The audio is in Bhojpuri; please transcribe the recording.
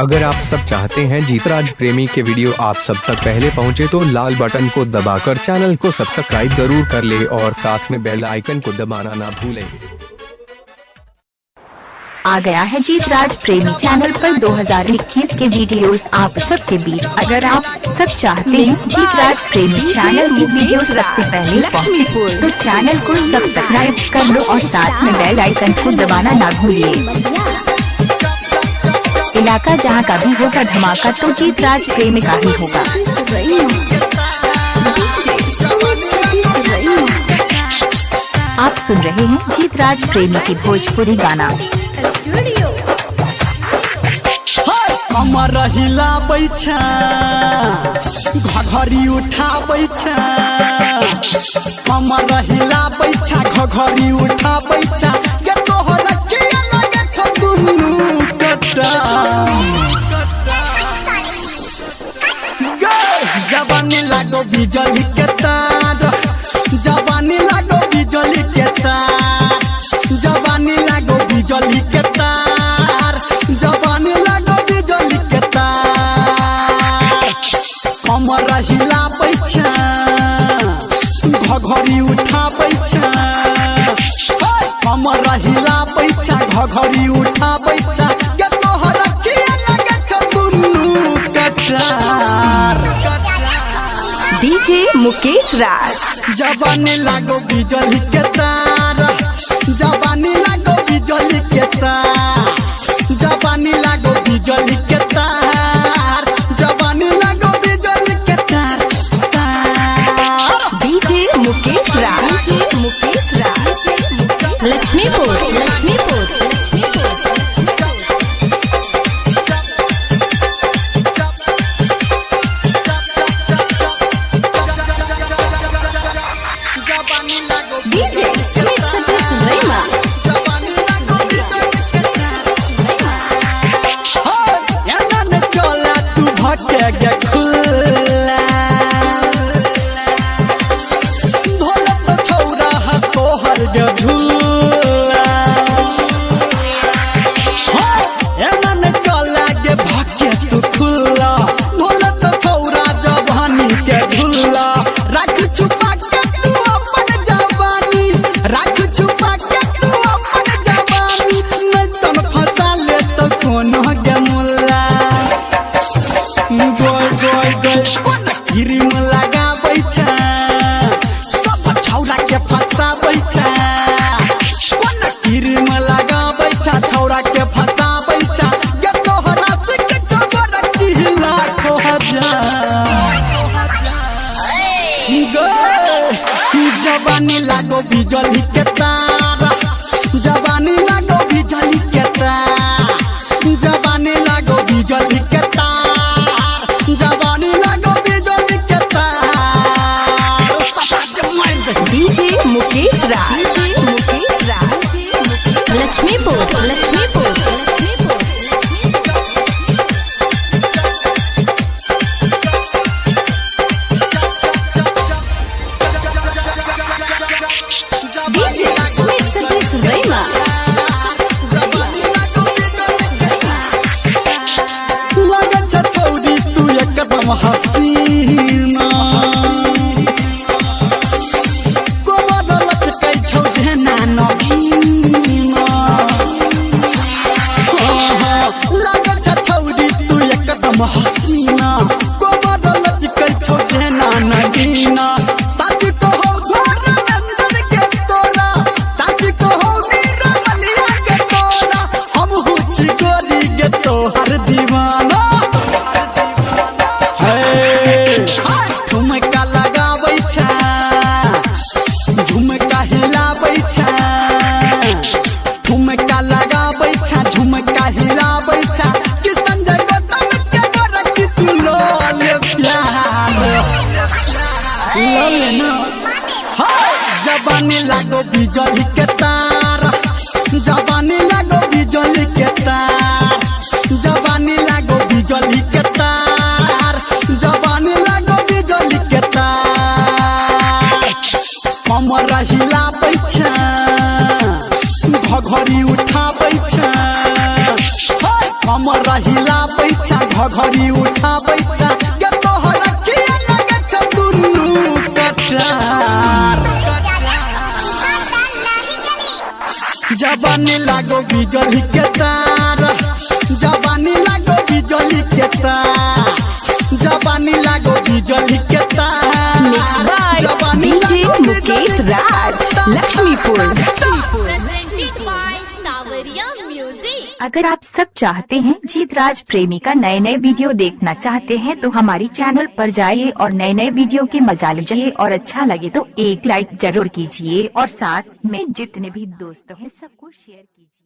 अगर आप सब चाहते हैं जीतराज प्रेमी के वीडियो आप सब तक पहले पहुंचे तो लाल बटन को दबाकर चैनल को सब्सक्राइब जरूर कर ले और साथ में बेल आइकन को दबाना ना भूलें। आ गया है जीतराज प्रेमी चैनल पर 2021 के वीडियोस आप सबके बीच। अगर आप सब चाहते हैं जीतराज प्रेमी चैनल की वीडियो सबसे पहले पहुंचे तो चैनल को सब्सक्राइब कर लो और साथ में बेल आइकन को दबाना ना भूलिए। इलाका जहां का भी होगा धमाका तो जीतराज प्रेमी का ही होगा। आप सुन रहे हैं जीतराज प्रेमी की भोजपुरी गाना। कमर हिलाबै छ घघरी उठाबै छ कमर हिलाबै छ घघरी उठाबै छ के तोहर के लगे छ दुनु कटा जवानी लागो बिजली के तार जवानी लागो बिजली के तार जवानी लागो बिजली के तार जवानी लागो बिजली के तार कमर हिलाबै छ घघरी उठाबै छ कमर हिलाबै छ घघरी उठाबै छ के तोहर के लगे छ दुनु कटार डीजे मुकेश राज। जवानी लागो बिजली के तार जवानी लागो बिजली के तार जवानी लागो बिजली के तार जवानी लागो बिजली के तार डीजे मुकेश राज। Mukesh Raj Laxmipur Laxmipur DJ Smith Satish रैमा। चला तू भटके गे खुला ढोल तो छौरा है तोहर गे झूला एनन चला गे भटके तू खुला ढोल तो छौरा जवानी के झूला राख छुपा के तू अपन जवानी राख छुपा के तू अपन जवानी नहीं तन फसा ले तो कोनो गे मुल्ला गोय गोय गोय क्रीम लगाबै छ सब छौरा के फसाबै छ कोन क्रीम लगाबै छ छौरा के फसाबै छ गे तोहरा से के जबर की लाखो हजार जवानी लागो बिजली के तार जवानी लागो बिजली के तार जवानी लागो बिजली के तार जवानी लागो बिजली के तार डीजे मुकेश राज। Mukesh Raj Laxmipur Laxmipur DJ Smith Satish रैमा। लगे छ छौरी तू एकदम हसीना कोमर लचकै छौ जेना नगीना लगे छ छौरी तू एकदम हसीना कोमर लचकै छौ जेना नगीना सच कहो धर्मेंद्र के तोरा सच कहो मीरा मलिया के तोरा हम हुच गोरी गे तोहर दीवाना झुमका लगाबै छ झुमका हिलाबै छ झुमका लगाबै छ झुमका हिलाबै छ कि संजय गौतम के गोर की तू लोल प्यार लोल ना जवानी लागो बिजली के तार जवानी लागो बिजली के तार जवानी लागो बिजली के तार जवानी लागो बिजली के तार कमर हिलाबै छ घघरी उठाबै छ कमर हिलाबै घघरी उठाबै छा के तोहर अखिया लगे छ दुनु कटार जवानी लागो बिजली के तार जवानी लागो बिजली के तार जवानी लागो बिजली के तार mix by DJ Mukesh Raj Lakshmipur. Presented by Sawaria Music। अगर आप सब चाहते हैं जीत राज प्रेमी का नए नए वीडियो देखना चाहते हैं तो हमारी चैनल पर जाइए और नए नए वीडियो के मजा लीजिए और अच्छा लगे तो एक लाइक जरूर कीजिए और साथ में जितने भी दोस्त हैं सबको शेयर कीजिए।